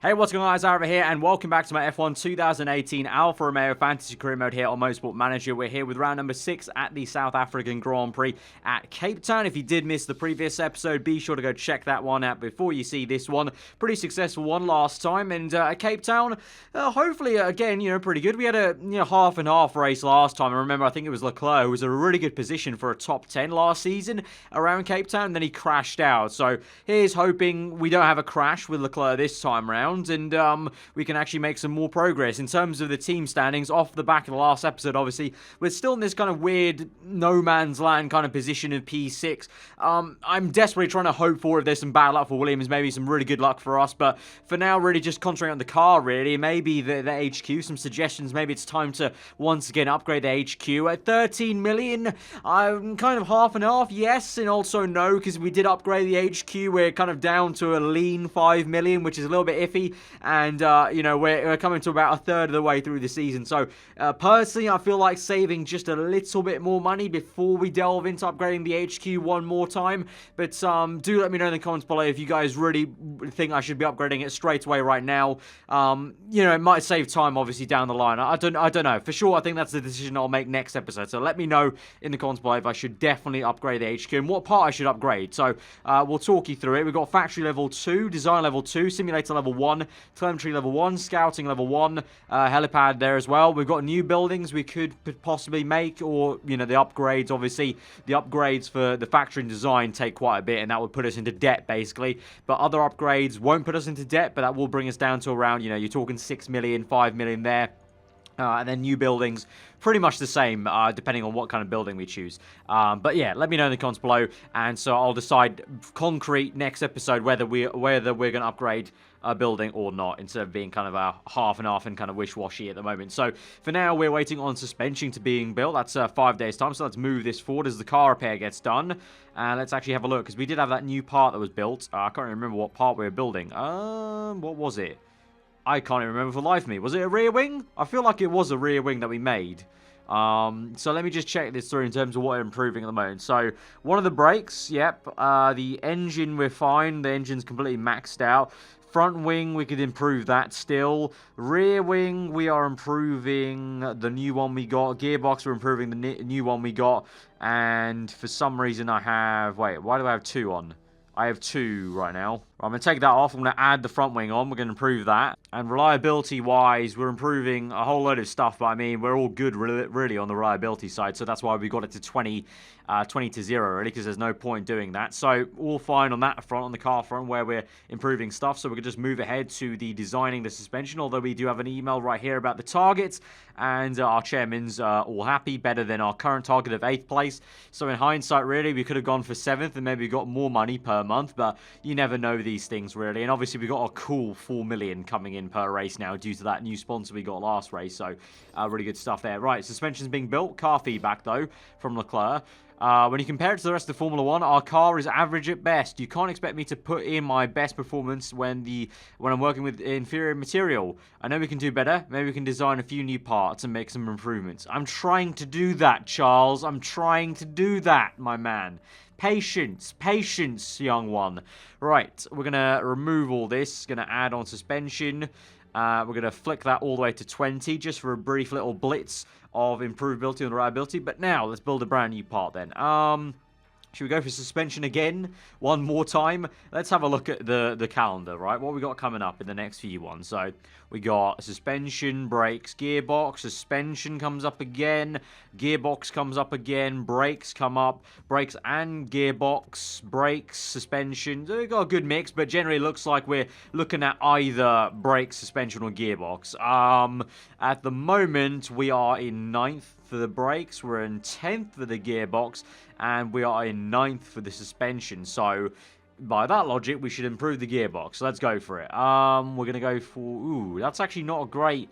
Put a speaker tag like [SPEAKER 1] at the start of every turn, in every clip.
[SPEAKER 1] Hey, what's going on, guys? Aarava here, and welcome back to my F1 2018 Alfa Romeo Fantasy Career Mode here on Motorsport Manager. We're here with round number 6 at the South African Grand Prix at Cape Town. If you did miss the previous episode, be sure to go check that one out before you see this one. Pretty successful one last time, and at Cape Town, hopefully, again, pretty good. We had a half and half race last time. I remember, I think it was Leclerc who was in a really good position for a top 10 last season around Cape Town, and then he crashed out. So here's hoping we don't have a crash with Leclerc this time round. And we can actually make some more progress in terms of the team standings off the back of the last episode. Obviously, we're still in this kind of weird no man's land kind of position in P6. I'm desperately trying to hope for, if there's some bad luck for Williams, maybe some really good luck for us, but for now, really just concentrating on the car, really. Maybe the HQ, some suggestions. Maybe it's time to once again upgrade the HQ at 13 million. I'm kind of half and half, yes, and also no, because we did upgrade the HQ. We're kind of down to a lean 5 million, which is a little bit iffy. And, we're coming to about a third of the way through the season. So, personally, I feel like saving just a little bit more money before we delve into upgrading the HQ one more time. But do let me know in the comments below if you guys really think I should be upgrading it straight away right now. It might save time, obviously, down the line. I don't know. For sure, I think that's the decision I'll make next episode. So, let me know in the comments below if I should definitely upgrade the HQ and what part I should upgrade. So, we'll talk you through it. We've got Factory Level 2, Design Level 2, Simulator Level 1, Telemetry Level 1, Scouting Level 1, Helipad there as well. We've got new buildings we could possibly make, or, the upgrades, obviously. The upgrades for the factory and design take quite a bit, and that would put us into debt, basically. But other upgrades won't put us into debt, but that will bring us down to around, you're talking 6 million, 5 million there. And then new buildings, pretty much the same, depending on what kind of building we choose. But yeah, let me know in the comments below, and so I'll decide concrete next episode whether we're going to upgrade a building or not, instead of being kind of a half and half and kind of wish-washy at the moment. So for now, we're waiting on suspension to being built. That's 5 days time, so let's move this forward as the car repair gets done. And let's actually have a look, because we did have that new part that was built. I can't remember what part we were building. What was it? I can't even remember for the life of me. Was it a rear wing? I feel like it was a rear wing that we made. So let me just check this through in terms of what we're improving at the moment. So, one of the brakes, yep. The engine, we're fine. The engine's completely maxed out. Front wing, we could improve that still. Rear wing, we are improving the new one we got. Gearbox, we're improving the new one we got. And for some reason I have... Wait, why do I have 2 on? I have 2 right now. I'm going to take that off. I'm going to add the front wing on. We're going to improve that. And reliability-wise, we're improving a whole load of stuff. But, I mean, we're all good, really, on the reliability side. So, that's why we got it to 20 to 0, really, because there's no point doing that. So, all fine on that front, on the car front, where we're improving stuff. So, we can just move ahead to the designing the suspension. Although, we do have an email right here about the targets. And our chairman's all happy. Better than our current target of 8th place. So, in hindsight, really, we could have gone for 7th and maybe got more money per month. But you never know these things, really. And obviously, we got a cool 4 million coming in per race now due to that new sponsor we got last race. So, really good stuff there. Right, suspension's being built. Car feedback, though, from Leclerc. When you compare it to the rest of Formula 1, our car is average at best. You can't expect me to put in my best performance when I'm working with inferior material. I know we can do better. Maybe we can design a few new parts and make some improvements. I'm trying to do that, Charles. I'm trying to do that, my man. Patience, patience, young one. Right, we're going to remove all this. Going to add on suspension. We're going to flick that all the way to 20 just for a brief little blitz of improvability and reliability. But now, let's build a brand new part then. Should we go for suspension again? One more time? Let's have a look at the calendar, right? What we got coming up in the next few ones. So, we got suspension, brakes, gearbox. Suspension comes up again. Gearbox comes up again. Brakes come up. Brakes and gearbox. Brakes, suspension. We got a good mix, but generally looks like we're looking at either brakes, suspension, or gearbox. At the moment, we are in 9th for the brakes, we're in 10th for the gearbox, and we are in 9th for the suspension. So, by that logic, we should improve the gearbox. So let's go for it. We're going to go for... Ooh, that's actually not a great...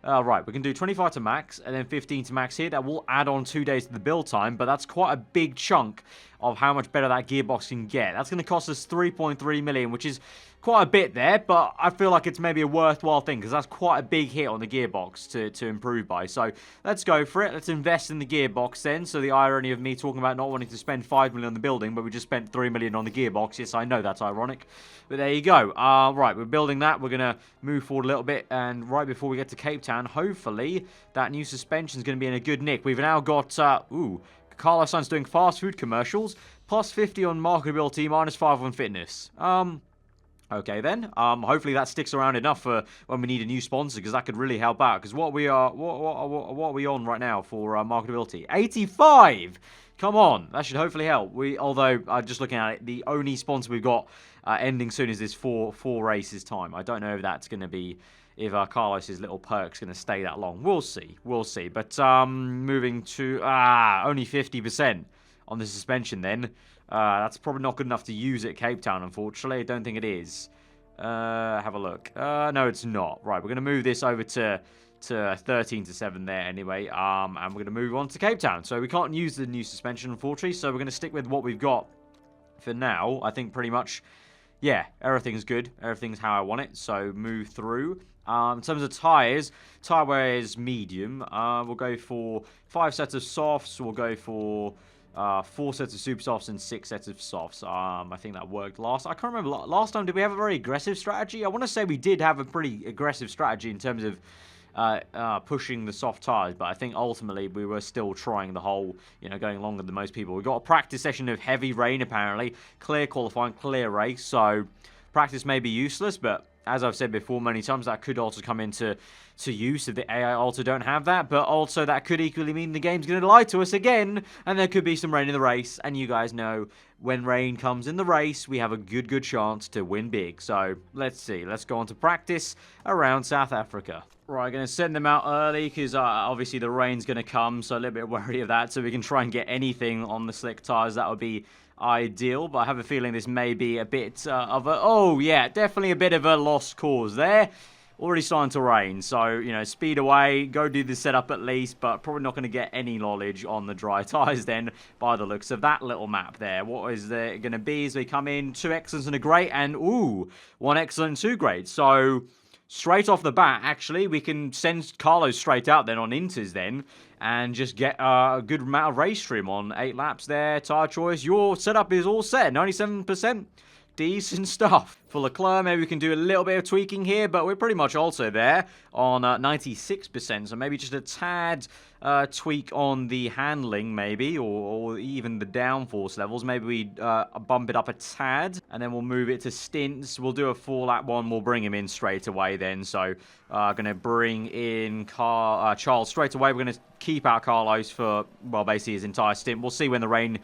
[SPEAKER 1] right, we can do 25 to max, and then 15 to max here. That will add on 2 days to the build time, but that's quite a big chunk of how much better that gearbox can get. That's going to cost us 3.3 million, which is quite a bit there, but I feel like it's maybe a worthwhile thing because that's quite a big hit on the gearbox to improve by. So let's go for it. Let's invest in the gearbox then. So the irony of me talking about not wanting to spend 5 million on the building, but we just spent 3 million on the gearbox. Yes, I know that's ironic, but there you go. Right, we're building that. We're going to move forward a little bit, and right before we get to Cape Town, hopefully that new suspension is going to be in a good nick. We've now got, Carlos Sainz doing fast food commercials, plus 50 on marketability, minus 5 on fitness. Okay then. Hopefully that sticks around enough for when we need a new sponsor, because that could really help out. Because what are we on right now for marketability? 85. Come on, that should hopefully help. Although just looking at it, the only sponsor we've got ending soon is this four races time. I don't know if that's going to be. If Carlos's little perk's going to stay that long. We'll see. We'll see. But moving to only 50% on the suspension then. That's probably not good enough to use at Cape Town, unfortunately. I don't think it is. Have a look. No, it's not. Right, we're going to move this over to 13 to 7 there anyway. And we're going to move on to Cape Town. So we can't use the new suspension, unfortunately. So we're going to stick with what we've got for now. I think pretty much, yeah, everything's good. Everything's how I want it. So move through. In terms of tyres, tyre wear is medium. We'll go for 5 sets of softs. We'll go for 4 sets of super softs and 6 sets of softs. I think that worked last. I can't remember. Last time, did we have a very aggressive strategy? I want to say we did have a pretty aggressive strategy in terms of pushing the soft tyres, but I think ultimately we were still trying the whole, going longer than most people. We got a practice session of heavy rain, apparently. Clear qualifying, clear race. So practice may be useless, but as I've said before many times, that could also come into use if the AI also don't have that. But also that could equally mean the game's going to lie to us again, and there could be some rain in the race. And you guys know when rain comes in the race, we have a good chance to win big. So let's see. Let's go on to practice around South Africa. Right, going to send them out early because obviously the rain's going to come, so a little bit worried of that. So we can try and get anything on the slick tyres. That would be ideal, but I have a feeling this may be a bit of a... Oh, yeah, definitely a bit of a lost cause there. Already starting to rain, so, speed away, go do the setup at least, but probably not going to get any knowledge on the dry tyres then, by the looks of that little map there. What is there going to be as we come in? 2 excellents and a great, and, 1 excellent and 2 greats. So straight off the bat, actually, we can send Carlos straight out then on Inters then, and just get a good amount of race trim on 8 laps there. Tyre choice, your setup is all set, 97%. Decent stuff. For Leclerc, maybe we can do a little bit of tweaking here, but we're pretty much also there on 96%. So maybe just a tad tweak on the handling, maybe, or even the downforce levels. Maybe we bump it up a tad, and then we'll move it to stints. We'll do a 4-lap one. We'll bring him in straight away then. So going to bring in Charles straight away. We're going to keep out Carlos for, well, basically his entire stint. We'll see when the rain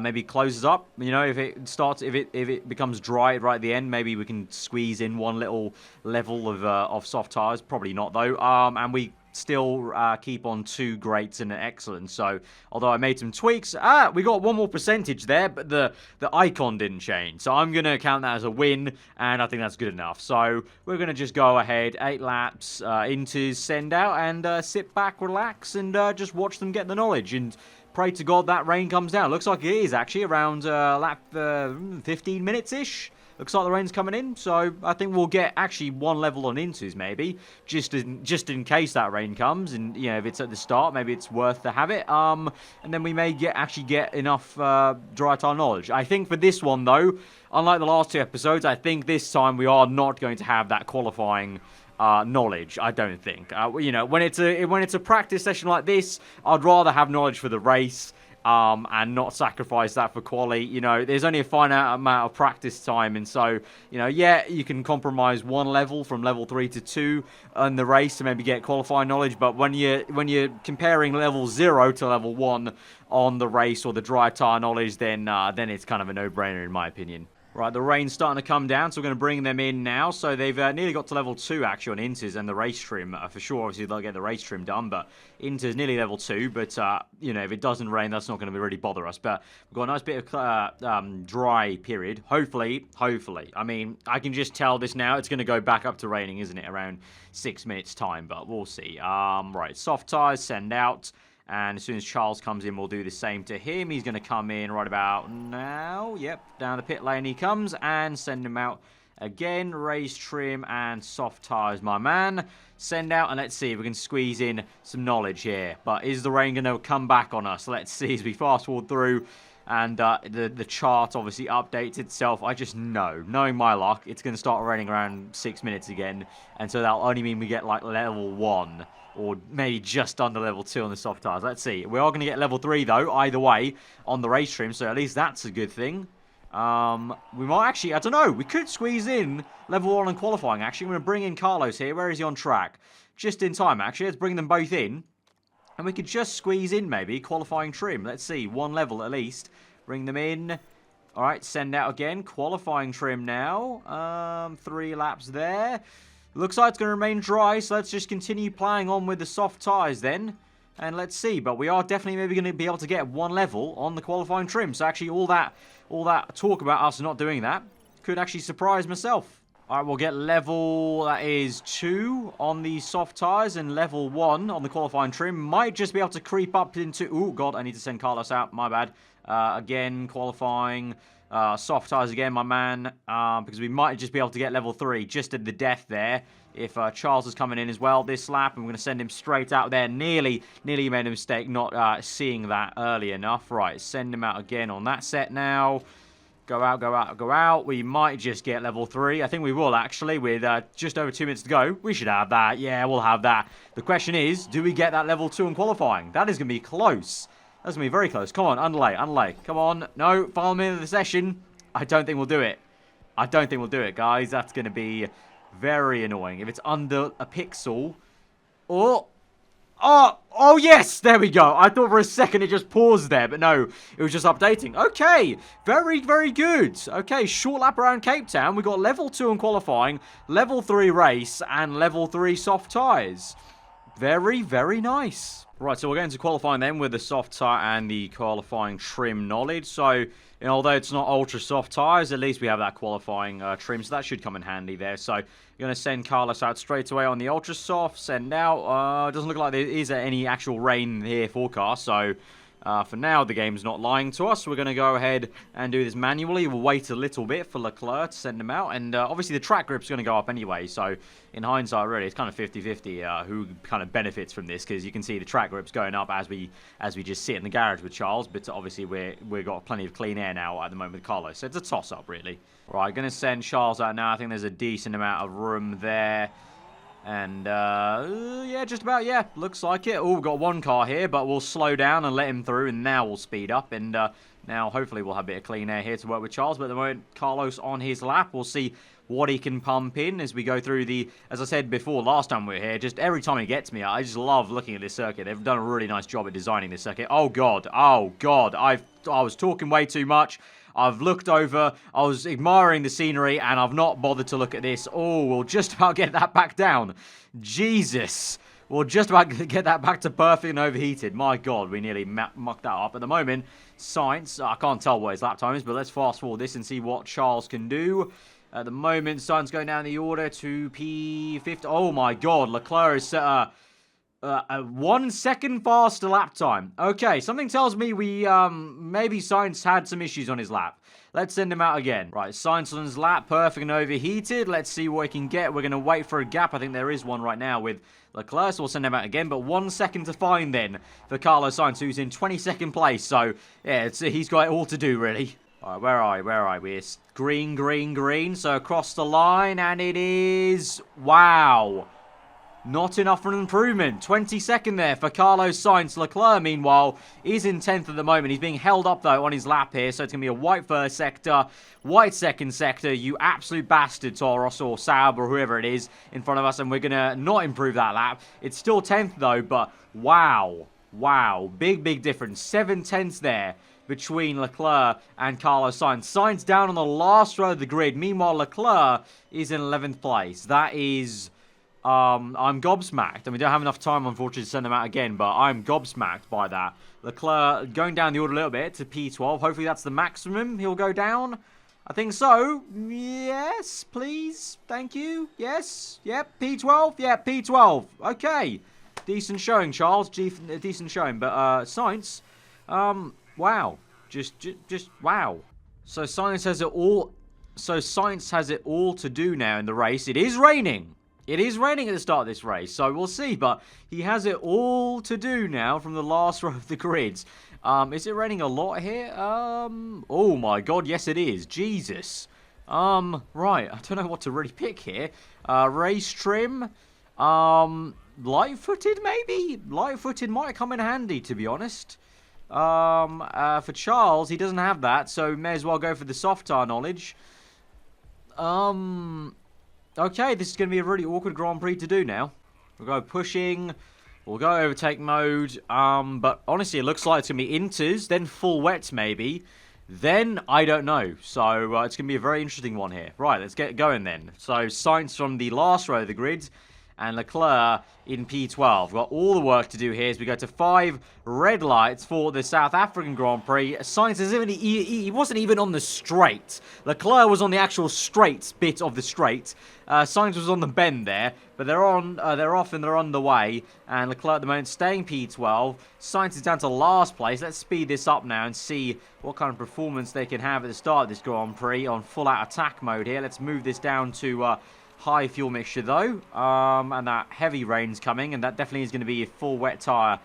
[SPEAKER 1] maybe closes up. If it becomes dry right at the end, maybe we can squeeze in one little level of soft tires. Probably not though. And we still keep on 2 greats and an excellent. So although I made some tweaks, we got 1 more percentage there, but the icon didn't change. So I'm gonna count that as a win, and I think that's good enough. So we're gonna just go ahead, 8 laps into send out, and sit back, relax, and just watch them get the knowledge, and pray to God that rain comes down. Looks like it is actually around lap 15 minutes-ish. Looks like the rain's coming in, so I think we'll get actually 1 level on Inters maybe, just in case that rain comes, and if it's at the start, maybe it's worth to have it. And then we may actually get enough dry tire knowledge. I think for this one though, unlike the last 2 episodes, I think this time we are not going to have that qualifying knowledge. I don't think. When it's a practice session like this, I'd rather have knowledge for the race. And not sacrifice that for quali. There's only a finite amount of practice time, and so, yeah, you can compromise 1 level from level 3 to 2 in the race to maybe get qualifying knowledge, but when you're comparing level 0 to level 1 on the race or the dry tire knowledge, then it's kind of a no-brainer in my opinion. Right, the rain's starting to come down, so we're going to bring them in now. So they've nearly got to level 2, actually, on Inters and the race trim. For sure, obviously, they'll get the race trim done, but Inters nearly level 2. But, if it doesn't rain, that's not going to really bother us. But we've got a nice bit of dry period. Hopefully. I mean, I can just tell this now. It's going to go back up to raining, isn't it, around 6 minutes' time, but we'll see. Right, soft tyres, send out. And as soon as Charles comes in, we'll do the same to him. He's going to come in right about now. Yep, down the pit lane he comes, and send him out Again, race trim and soft tyres, my man. Send out, and let's see if we can squeeze in some knowledge here. But is the rain going to come back on us? Let's see as we fast forward through. And the chart obviously updates itself. I just know, knowing my luck, it's going to start raining around 6 minutes again. And so that'll only mean we get like level 1. Or maybe just under level 2 on the soft tyres. Let's see. We are going to get level 3, though, either way, on the race trim. So at least that's a good thing. We might actually, I don't know, we could squeeze in level 1 on qualifying, actually. I'm going to bring in Carlos here. Where is he on track? Just in time, actually. Let's bring them both in. And we could just squeeze in, maybe, qualifying trim. Let's see, 1 level at least. Bring them in. All right, send out again. Qualifying trim now. 3 laps there. Looks like it's going to remain dry, so let's just continue playing on with the soft tyres then. And let's see, but we are definitely maybe going to be able to get 1 level on the qualifying trim. So actually all that talk about us not doing that could actually surprise myself. All right, we'll get level, that is 2 on the soft tyres and level 1 on the qualifying trim. Might just be able to creep up into, oh God, I need to send Carlos out, my bad. Again, qualifying, soft tyres again, my man, because we might just be able to get level 3 just at the death there. If Charles is coming in as well this lap, I'm going to send him straight out there. Nearly made a mistake not seeing that early enough. Right, send him out again on that set now. Go out, go out, go out. We might just get level 3. I think we will, actually, with just over 2 minutes to go. We should have that. Yeah, we'll have that. The question is, do we get that level 2 in qualifying? That is going to be close. That's going to be very close. Come on, underlay, underlay. Come on. No, final minute of the session. I don't think we'll do it. I don't think we'll do it, guys. That's going to be very annoying. If it's under a pixel. Oh, yes, there we go. I thought for a second it just paused there, but no, it was just updating. Okay, very, very good. Okay, short lap around Cape Town. We got level 2 in qualifying, level 3 race, and level 3 soft tyres. Very, very nice. Right, so we're going to qualifying then with the soft tyre and the qualifying trim knowledge. So, although it's not ultra soft tyres, at least we have that qualifying trim, so that should come in handy there. So, you're going to send Carlos out straight away on the ultra soft, send out. Doesn't look like there is any actual rain here forecast, so for now the game's not lying to us. We're going to go ahead and do this manually. We'll wait a little bit for Leclerc to send him out, and obviously the track grip's going to go up anyway, so in hindsight, really, it's kind of 50-50 who kind of benefits from this, because you can see the track grip's going up as we just sit in the garage with Charles, but obviously we've got plenty of clean air now at the moment with Carlos, so it's a toss-up, really. Right, going to send Charles out now. I think there's a decent amount of room there. And, yeah, just about, yeah, looks like it. Oh, we've got 1 car here, but we'll slow down and let him through, and now we'll speed up. And now, hopefully, we'll have a bit of clean air here to work with Charles. But at the moment, Carlos on his lap. We'll see what he can pump in as we go through the, as I said before, last time we were here, just every time he gets me, I just love looking at this circuit. They've done a really nice job at designing this circuit. Oh, God. Oh, God. I was talking way too much. I've looked over, I was admiring the scenery, and I've not bothered to look at this. Oh, we'll just about get that back down. Jesus. We'll just about get that back to perfect and overheated. My God, we nearly mucked that up. At the moment, Sainz, I can't tell what his lap time is, but let's fast forward this and see what Charles can do. At the moment, Sainz going down the order to P50. Oh, my God, Leclerc is set a 1 second faster lap time. Okay, something tells me we, maybe Sainz had some issues on his lap. Let's send him out again. Right, Sainz on his lap, perfect and overheated. Let's see what he can get. We're going to wait for a gap. I think there is one right now with Leclerc, so we'll send him out again. But 1 second to find then for Carlos Sainz, who's in 22nd place. So, yeah, he's got it all to do, really. All right, where are we? It's green, green, green. So across the line, and it is, wow. Not enough for an improvement. 22nd there for Carlos Sainz. Leclerc, meanwhile, is in 10th at the moment. He's being held up, though, on his lap here. So it's going to be a white first sector, white second sector. You absolute bastard, Taurus or Saab or whoever it is in front of us. And we're going to not improve that lap. It's still 10th, though, but wow. Wow. Big, big difference. 7/10ths there between Leclerc and Carlos Sainz. Sainz down on the last row of the grid. Meanwhile, Leclerc is in 11th place. That is... I'm gobsmacked, and we don't have enough time, unfortunately, to send them out again, but I'm gobsmacked by that. Leclerc going down the order a little bit to P12. Hopefully that's the maximum he'll go down. I think so. Yes, please. Thank you. Yes. Yep, P12. Yeah, P12. Okay. Decent showing, Charles. Decent showing. But, Sainz, wow. Just wow. So Sainz has it all... So Sainz has it all to do now in the race. It is raining. It is raining at the start of this race, so we'll see. But he has it all to do now from the last row of the grids. Is it raining a lot here? Oh my god, yes it is. Jesus. Right, I don't know what to really pick here. Race trim. Light-footed, maybe? Light-footed might come in handy, to be honest. For Charles, he doesn't have that, so may as well go for the soft tire knowledge. Okay, this is going to be a really awkward Grand Prix to do now. We'll go pushing. We'll go overtake mode. But honestly, it looks like it's going to be inters, then full wets maybe. Then, I don't know. So, it's going to be a very interesting one here. Right, let's get going then. So, Sainz from the last row of the grid. And Leclerc in P12. We've got all the work to do here as we go to 5 red lights for the South African Grand Prix. Sainz isn't he wasn't even on the straight. Leclerc was on the actual straight bit of the straight. Sainz was on the bend there, but they're off and they're on the way. And Leclerc at the moment staying P12. Sainz is down to last place. Let's speed this up now and see what kind of performance they can have at the start of this Grand Prix on full out attack mode here. Let's move this down to high fuel mixture though, and that heavy rain's coming, and that definitely is going to be full wet tyre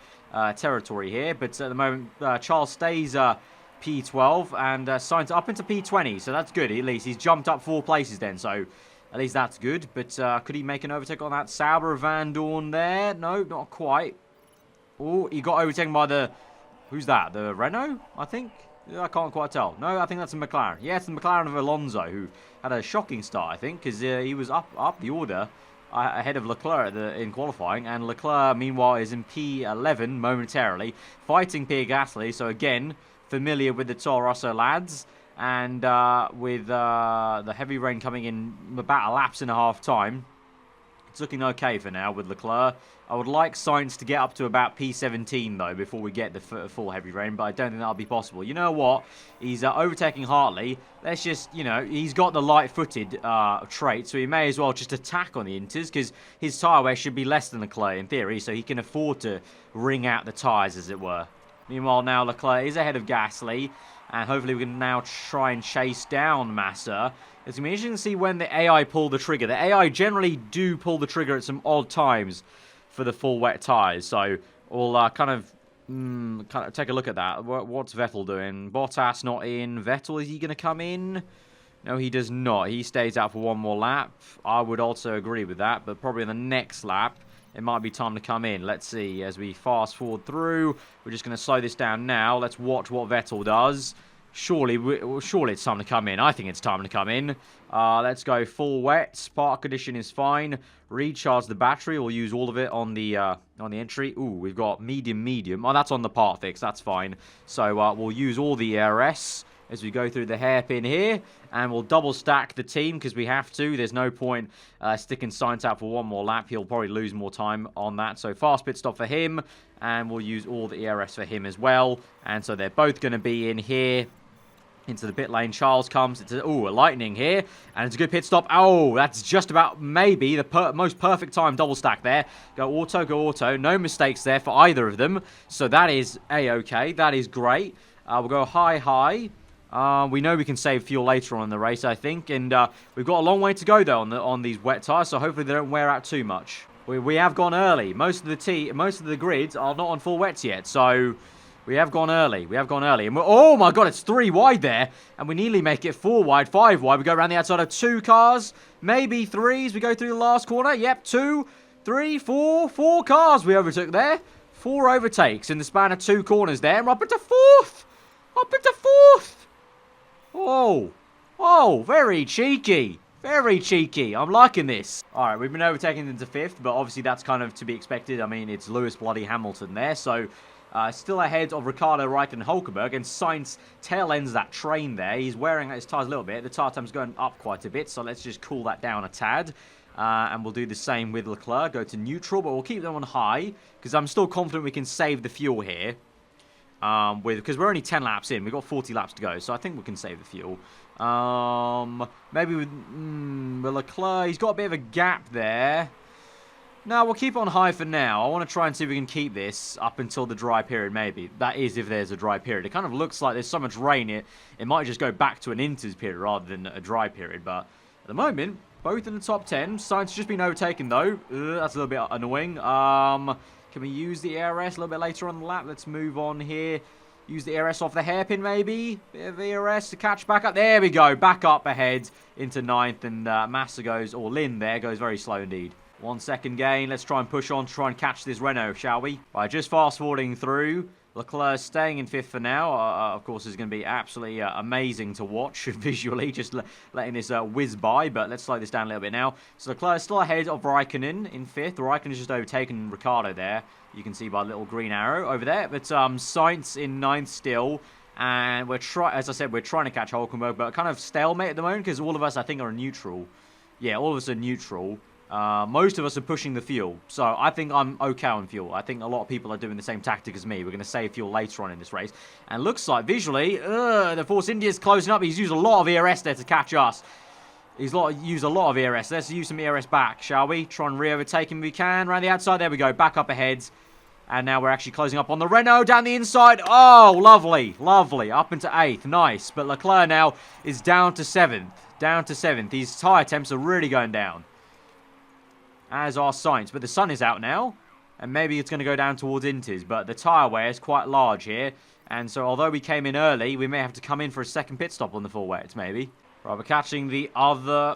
[SPEAKER 1] territory here. But at the moment, Charles stays P12, and Sainz up into P20, so that's good. At least he's jumped up 4 places then, so at least that's good. But could he make an overtake on that Sauber Van Dorn there? No, not quite. Oh, he got overtaken by the... Who's that? The Renault, I think? I can't quite tell. No, I think that's a McLaren. Yeah, it's the McLaren of Alonso, who had a shocking start, I think, because he was up the order ahead of Leclerc in qualifying, and Leclerc, meanwhile, is in P11 momentarily, fighting Pierre Gasly. So again, familiar with the Toro Rosso lads, and with the heavy rain coming in about a lapse and a half time, it's looking okay for now with Leclerc. I would like Sainz to get up to about P17, though, before we get the full heavy rain, but I don't think that'll be possible. You know what? He's overtaking Hartley. Let's just, he's got the light-footed trait, so he may as well just attack on the inters, because his tyre wear should be less than Leclerc, in theory, so he can afford to wring out the tyres, as it were. Meanwhile, now Leclerc is ahead of Gasly, and hopefully we can now try and chase down Massa. It's going to be interesting to see when the AI pull the trigger. The AI generally do pull the trigger at some odd times for the full wet tyres. So we'll kind of take a look at that. What's Vettel doing? Bottas not in. Vettel, is he going to come in? No, he does not. He stays out for one more lap. I would also agree with that, but probably in the next lap, it might be time to come in. Let's see. As we fast forward through, we're just going to slow this down now. Let's watch what Vettel does. Surely it's time to come in. I think it's time to come in. Let's go full wet. Spark condition is fine. Recharge the battery. We'll use all of it on the entry. Ooh, we've got medium. Oh, that's on the part fix. That's fine. So we'll use all the ERS as we go through the hairpin here, and we'll double stack the team because we have to. There's no point sticking Sainz out for one more lap. He'll probably lose more time on that. So fast pit stop for him, and we'll use all the ERS for him as well. And so they're both going to be in here. Into the pit lane, Charles comes. It's a lightning here, and it's a good pit stop. Oh, that's just about maybe the most perfect time double stack there. Go auto. No mistakes there for either of them. So that is A-okay. That is great. We'll go high. We know we can save fuel later on in the race, I think, and we've got a long way to go though on these wet tires. So hopefully they don't wear out too much. We have gone early. Most of the grids are not on full wets yet, so. We have gone early. And oh my god, it's 3 wide there. And we nearly make it 4 wide, 5 wide. We go around the outside of 2 cars. Maybe 3 as we go through the last corner. Yep, 2, 3, 4. 4 cars we overtook there. 4 overtakes in the span of 2 corners there. And we're up into 4th. Oh, very cheeky. Very cheeky. I'm liking this. All right, we've been overtaken into 5th, but obviously that's kind of to be expected. I mean, it's Lewis bloody Hamilton there, so... still ahead of Ricardo, Reich, and Hulkenberg, and Sainz tail ends that train there. He's wearing out his tyres a little bit. The tyre time's going up quite a bit, so let's just cool that down a tad. And we'll do the same with Leclerc. Go to neutral, but we'll keep them on high, because I'm still confident we can save the fuel here. Because we're only 10 laps in. We've got 40 laps to go, so I think we can save the fuel. Maybe with Leclerc, he's got a bit of a gap there. No, we'll keep it on high for now. I want to try and see if we can keep this up until the dry period, maybe. That is if there's a dry period. It kind of looks like there's so much rain, it might just go back to an inters period rather than a dry period. But at the moment, both in the top 10. Science has just been overtaken, though. That's a little bit annoying. Can we use the ARS a little bit later on the lap? Let's move on here. Use the ARS off the hairpin, maybe. Bit of ARS to catch back up. There we go. Back up ahead into 9th. And Massa goes, or Lynn there, goes very slow indeed. 1 second gain. Let's try and push on to try and catch this Renault, shall we? Right, just fast forwarding through. Leclerc staying in 5th for now. Of course, is going to be absolutely amazing to watch visually, just letting this whiz by. But let's slow this down a little bit now. So Leclerc is still ahead of Raikkonen in 5th. Raikkonen's just overtaken Ricciardo there. You can see by the little green arrow over there. But Sainz in 9th still. And as I said, we're trying to catch Hulkenberg, but kind of stalemate at the moment because all of us, I think, are neutral. Yeah, all of us are neutral. Most of us are pushing the fuel, so I think I'm okay on fuel. I think a lot of people are doing the same tactic as me. We're going to save fuel later on in this race. And looks like, visually, the Force India's closing up. He's used a lot of ERS there to catch us. He's used a lot of ERS. Let's use some ERS back, shall we? Try and re-overtake him if we can. Around the outside, there we go. Back up ahead. And now we're actually closing up on the Renault down the inside. Oh, lovely, lovely. Up into 8th, nice. But Leclerc now is down to 7th. Down to 7th. These tyre temps are really going down. As are Sainz, but the sun is out now, and maybe it's going to go down towards Inters, but the tyre wear is quite large here, and so although we came in early, we may have to come in for a second pit stop on the full wets, maybe. Right, we're catching the other...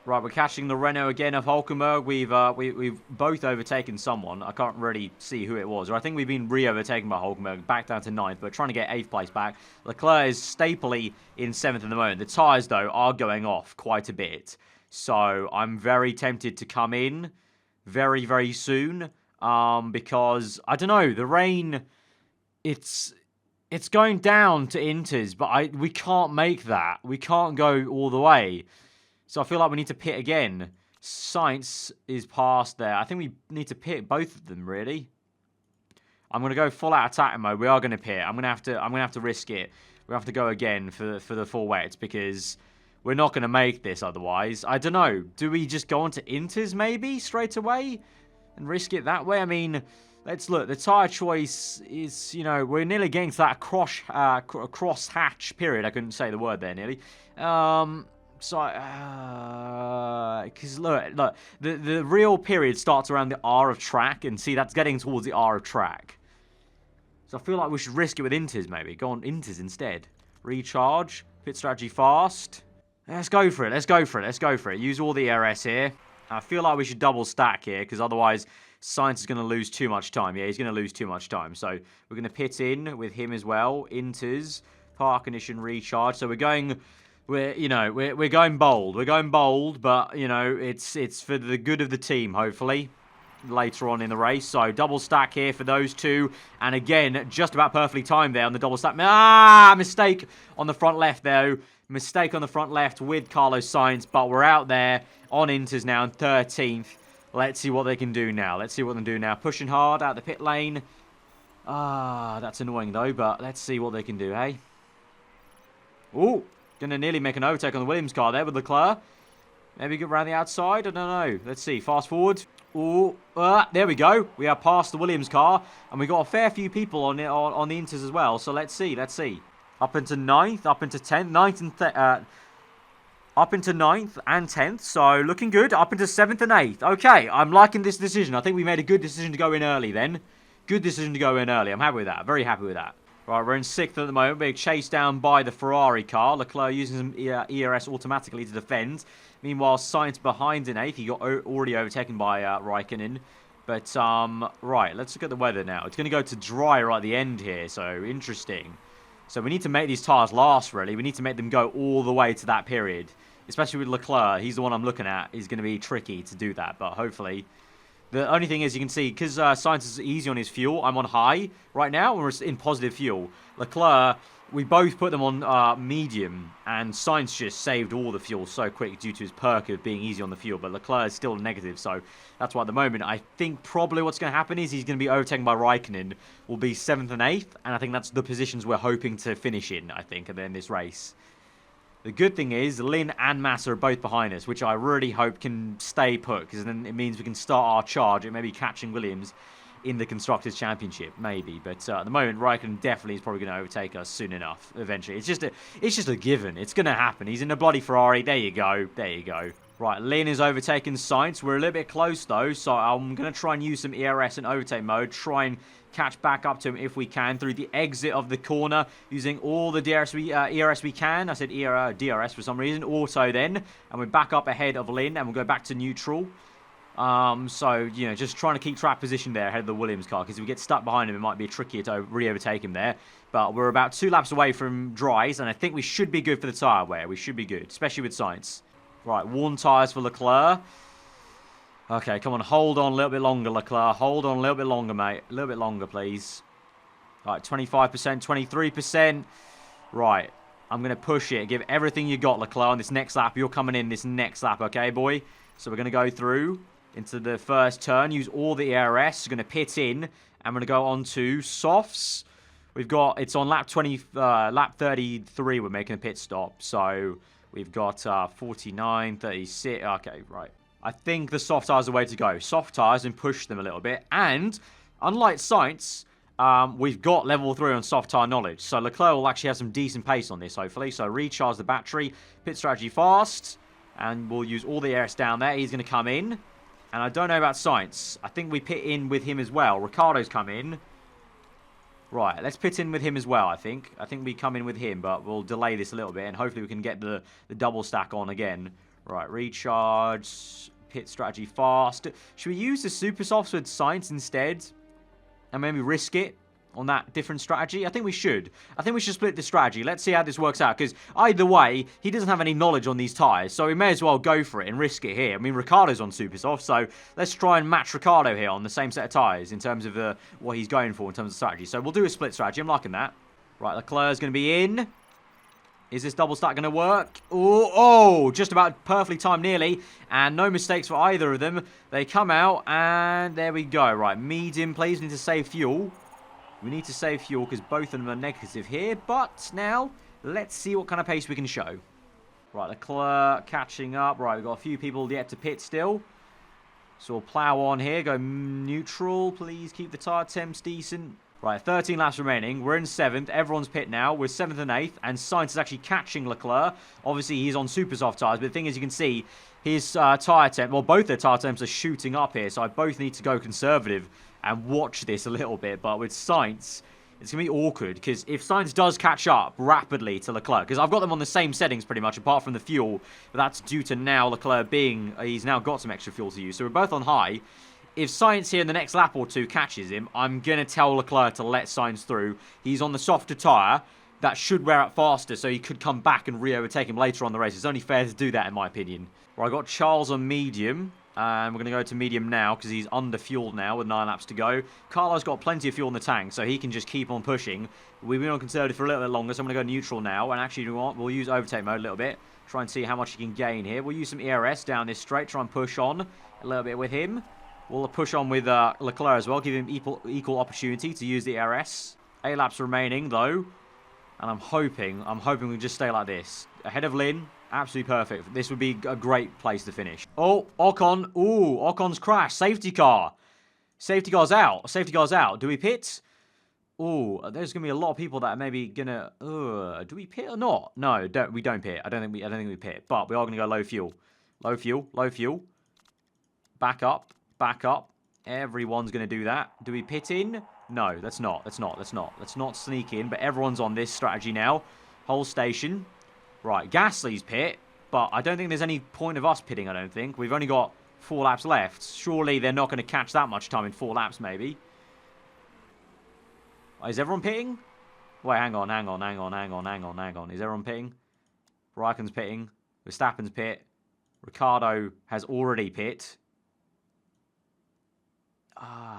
[SPEAKER 1] Right, we're catching the Renault again of Hulkenberg. We've both overtaken someone. I can't really see who it was, or I think we've been re-overtaken by Hulkenberg, back down to 9th, but trying to get 8th place back. Leclerc is staply in 7th at the moment. The tyres, though, are going off quite a bit. So I'm very tempted to come in very, very soon because, I don't know, the rain, it's going down to Inters, but we can't make that. We can't go all the way. So I feel like we need to pit again. Sainz is past there. I think we need to pit both of them, really. I'm going to go full out attack mode. We are going to pit. I'm going to have to risk it. We have to go again for the full wets because... we're not going to make this otherwise. I don't know. Do we just go on to Inters maybe straight away and risk it that way? I mean, let's look. The tyre choice is, you know, we're nearly getting to that cross-hatch period. I couldn't say the word there nearly. Because look, the real period starts around the R of track. And see, that's getting towards the R of track. So I feel like we should risk it with Inters maybe. Go on Inters instead. Recharge. Pit strategy fast. Let's go for it. Let's go for it. Let's go for it. Use all the RS here. I feel like we should double stack here because otherwise Sainz is going to lose too much time. Yeah, he's going to lose too much time. So we're going to pit in with him as well. Inters, park condition, recharge. So we're going bold. We're going bold, but you know it's for the good of the team. Hopefully later on in the race. So double stack here for those two. And again, just about perfectly timed there on the double stack. Mistake on the front left though. Mistake on the front left with Carlos Sainz, but we're out there on Inters now in 13th. Let's see what they can do now. Let's see what they can do now. Pushing hard out the pit lane. That's annoying though, but let's see what they can do, hey? Ooh, gonna nearly make an overtake on the Williams car there with Leclerc. Maybe get around the outside, I don't know. Let's see, fast forward. Ooh, there we go. We are past the Williams car, and we got a fair few people on the Inters as well, so let's see, let's see. Up into 9th, up into 10th, 9th and up into 9th and 10th, so looking good. Up into 7th and 8th. Okay, I'm liking this decision. I think we made a good decision to go in early then. Good decision to go in early. I'm happy with that. Very happy with that. Right, we're in 6th at the moment. Being chased down by the Ferrari car. Leclerc using some ERS automatically to defend. Meanwhile, Sainz behind in 8th. He got already overtaken by Raikkonen. But, right, let's look at the weather now. It's going to go to dry right at the end here, so interesting. So we need to make these tyres last, really. We need to make them go all the way to that period. Especially with Leclerc. He's the one I'm looking at. He's going to be tricky to do that. But hopefully... the only thing is, you can see, because Sainz is easy on his fuel, I'm on high right now. We're in positive fuel. Leclerc, we both put them on medium. And Sainz just saved all the fuel so quick due to his perk of being easy on the fuel. But Leclerc is still negative. So that's why at the moment, I think probably what's going to happen is he's going to be overtaken by Raikkonen. Will be 7th and 8th. And I think that's the positions we're hoping to finish in, I think, at the end of this race. The good thing is Lynn and Massa are both behind us, which I really hope can stay put, because then it means we can start our charge at maybe catching Williams in the Constructors' Championship, maybe. But at the moment, Raikkonen definitely is probably going to overtake us soon enough, eventually. It's just a given. It's going to happen. He's in a bloody Ferrari. There you go. There you go. Right, Lynn is overtaking Sainz. We're a little bit close, though, so I'm going to try and use some ERS and overtake mode, try and catch back up to him if we can through the exit of the corner, using all the ERS we can. I said DRS for some reason. Auto then, and we're back up ahead of Lynn, and we'll go back to neutral. So, you know, just trying to keep track position there ahead of the Williams car, because if we get stuck behind him, it might be trickier to re-overtake him there. But we're about 2 laps away from dries, and I think we should be good for the tyre wear. We should be good, especially with Sainz. Right, worn tyres for Leclerc. Okay, come on, hold on a little bit longer, Leclerc. Hold on a little bit longer, mate. A little bit longer, please. Right, 25%, 23%. Right, I'm going to push it. Give everything you got, Leclerc, on this next lap. You're coming in this next lap, okay, boy? So we're going to go through into the first turn. Use all the ERS. We're going to pit in. I'm going to go on to softs. We've got, it's on lap 33, we're making a pit stop. So we've got 49, 36. Okay, right. I think the soft tyres are the way to go. Soft tyres and push them a little bit. And unlike Sainz, we've got level 3 on soft tyre knowledge. So Leclerc will actually have some decent pace on this, hopefully. So recharge the battery. Pit strategy fast. And we'll use all the ERS down there. He's going to come in. And I don't know about Sainz. I think we pit in with him as well. Ricciardo's come in. Right, let's pit in with him as well, I think. I think we come in with him, but we'll delay this a little bit. And hopefully we can get the double stack on again. Right, recharge, pit strategy fast. Should we use the super softs with Sainz instead? And maybe risk it on that different strategy? I think we should. I think we should split the strategy. Let's see how this works out. Because either way, he doesn't have any knowledge on these tyres. So we may as well go for it and risk it here. I mean, Ricciardo's on super soft. So let's try and match Ricciardo here on the same set of tyres in terms of what he's going for in terms of strategy. So we'll do a split strategy. I'm liking that. Right, Leclerc's going to be in. Is this double stack going to work? Oh, just about perfectly timed nearly. And no mistakes for either of them. They come out and there we go. Right, medium, please. We need to save fuel. We need to save fuel because both of them are negative here. But now, let's see what kind of pace we can show. Right, Leclerc catching up. Right, we've got a few people yet to pit still. So we'll plow on here. Go neutral. Please keep the tyre temps decent. Right, 13 laps remaining. We're in 7th. Everyone's pit now. We're 7th and 8th. And Sainz is actually catching Leclerc. Obviously, he's on super soft tyres. But the thing is, you can see his tyre temp... Well, both their tyre temps are shooting up here. So I both need to go conservative and watch this a little bit. But with Sainz, it's going to be awkward. Because if Sainz does catch up rapidly to Leclerc... Because I've got them on the same settings pretty much, apart from the fuel. But that's due to now Leclerc being... he's now got some extra fuel to use. So we're both on high. If Sainz here in the next lap or two catches him, I'm going to tell Leclerc to let Sainz through. He's on the softer tyre. That should wear out faster, so he could come back and re-overtake him later on the race. It's only fair to do that, in my opinion. Right, I've got Charles on medium. And we're going to go to medium now because he's under-fueled now with 9 laps to go. Carlo's got plenty of fuel in the tank, so he can just keep on pushing. We've been on conservative for a little bit longer, so I'm going to go neutral now. And actually, you know what? We'll use overtake mode a little bit. Try and see how much he can gain here. We'll use some ERS down this straight. Try and push on a little bit with him. We'll push on with Leclerc as well. Give him equal opportunity to use the ERS. 8 laps remaining, though. And I'm hoping we just stay like this. Ahead of Lynn. Absolutely perfect. This would be a great place to finish. Oh, Ocon. Ooh, Ocon's crashed. Safety car. Safety car's out. Safety car's out. Do we pit? Ooh, there's going to be a lot of people that are maybe going to... do we pit or not? No, we don't pit. I don't think we pit. But we are going to go low fuel. Low fuel. Low fuel. Back up. Back up. Everyone's going to do that. Do we pit in? No, let's not. Let's not sneak in. But everyone's on this strategy now. Whole station. Right, Gasly's pit. But I don't think there's any point of us pitting, I don't think. We've only got 4 laps left. Surely they're not going to catch that much time in 4 laps, maybe. Is everyone pitting? Wait, hang on. Is everyone pitting? Raikkonen's pitting. Verstappen's pit. Ricciardo has already pit.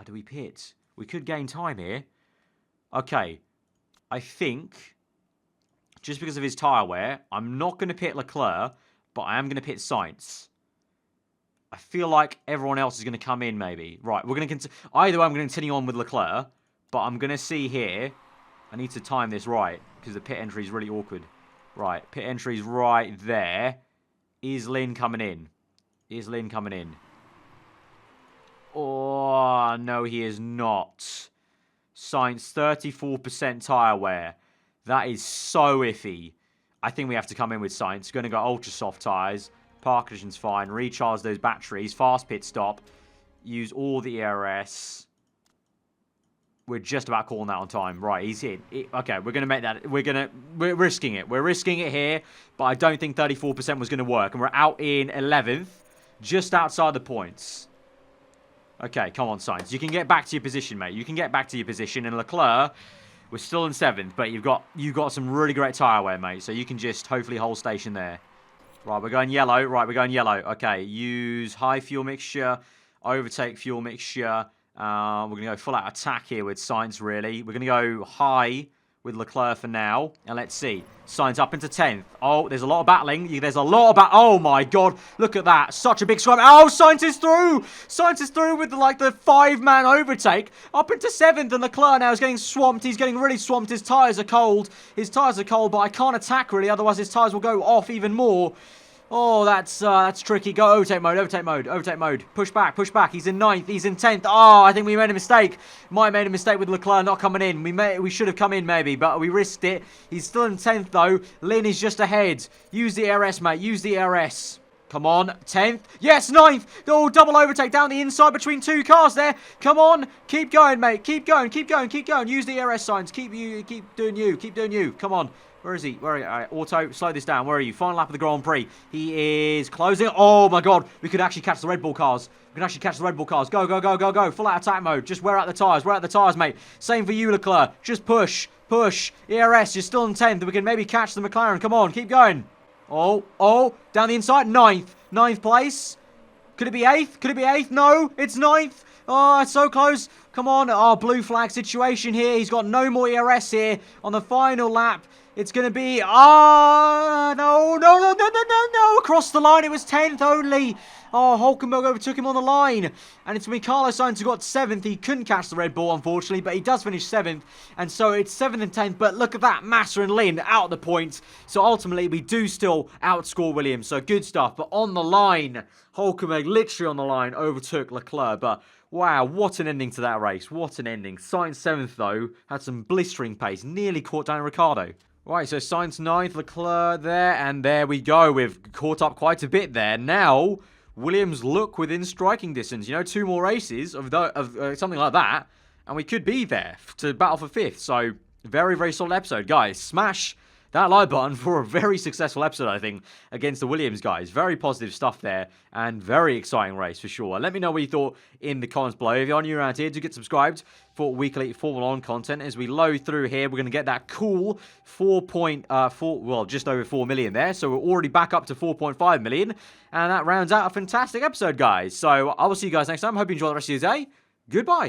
[SPEAKER 1] Do we pit? We could gain time here. Okay. I think, just because of his tyre wear, I'm not going to pit Leclerc, but I am going to pit Sainz. I feel like everyone else is going to come in, maybe. Right, we're going to... Either way, I'm going to continue on with Leclerc, but I'm going to see here... I need to time this right, because the pit entry is really awkward. Right, pit entry's right there. Is Lynn coming in? Is Lynn coming in? Oh, no, he is not. Sainz, 34% tyre wear. That is so iffy. I think we have to come in with Sainz. Going to go ultra soft tyres. Park conditions fine. Recharge those batteries. Fast pit stop. Use all the ERS. We're just about calling that on time. Right, he's in. Okay, we're going to make that. We're risking it. We're risking it here. But I don't think 34% was going to work. And we're out in 11th. Just outside the points. Okay, come on, Sainz. You can get back to your position, mate. You can get back to your position. And Leclerc, we're still in 7th. But you've got some really great tyre wear, mate. So you can just hopefully hold station there. Right, we're going yellow. Right, we're going yellow. Okay, use high fuel mixture. Overtake fuel mixture. We're going to go full out attack here with Sainz, really. We're going to go high with Leclerc for now. And let's see. Sainz up into 10th. Oh, there's a lot of battling. There's a lot of oh, my God. Look at that. Such a big scrum. Oh, Sainz is through. Sainz is through with, the 5-man overtake. Up into 7th. And Leclerc now is getting swamped. He's getting really swamped. His tyres are cold. His tyres are cold, but I can't attack, really. Otherwise, his tyres will go off even more. Oh, that's tricky. Go overtake mode, overtake mode, overtake mode. Push back, push back. He's in 9th, he's in 10th. Oh, I think we made a mistake. Might have made a mistake with Leclerc not coming in. We should have come in maybe, but we risked it. He's still in 10th though. Lynn is just ahead. Use the RS, mate. Use the RS. Come on, 10th. Yes, 9th. Oh, double overtake down the inside between two cars there. Come on. Keep going, mate. Keep going, keep going, keep going. Use the RS signs. Keep doing you. Keep doing you. Come on. Where is he? Where are you? All right, Auto, slow this down. Where are you? Final lap of the Grand Prix. He is closing. Oh, my God. We could actually catch the Red Bull cars. We can actually catch the Red Bull cars. Go, go, go, go, go. Full out attack mode. Just wear out the tyres. Wear out the tyres, mate. Same for you, Leclerc. Just push. Push. ERS, you're still in 10th. We can maybe catch the McLaren. Come on. Keep going. Oh. Down the inside. 9th. 9th place. Could it be 8th? Could it be 8th? No. It's 9th. Oh, it's so close. Come on. Oh, blue flag situation here. He's got no more ERS here on the final lap. It's going to be... No. Across the line, it was 10th only. Oh, Hulkenberg overtook him on the line. And it's going to be Carlos Sainz who got 7th. He couldn't catch the Red Bull, unfortunately, but he does finish 7th. And so it's 7th and 10th. But look at that, Massa and Lynn out of the points. So ultimately, we do still outscore Williams. So good stuff. But on the line, Hulkenberg literally on the line overtook Leclerc. But... wow, what an ending to that race. What an ending. Sainz 7th, though, had some blistering pace. Nearly caught down Ricciardo. Right, so Sainz 9th, Leclerc there, and there we go. We've caught up quite a bit there. Now, Williams look within striking distance. You know, 2 more races of something like that, and we could be there to battle for 5th. So, very, very solid episode. Guys, smash that like button for a very successful episode, I think, against the Williams guys. Very positive stuff there, and very exciting race for sure. Let me know what you thought in the comments below. If you're new around here, do get subscribed for weekly Formula 1 content. As we load through here, we're going to get that cool 4.4, well, just over 4 million there. So we're already back up to 4.5 million, and that rounds out a fantastic episode, guys. So I will see you guys next time. Hope you enjoy the rest of your day. Goodbye.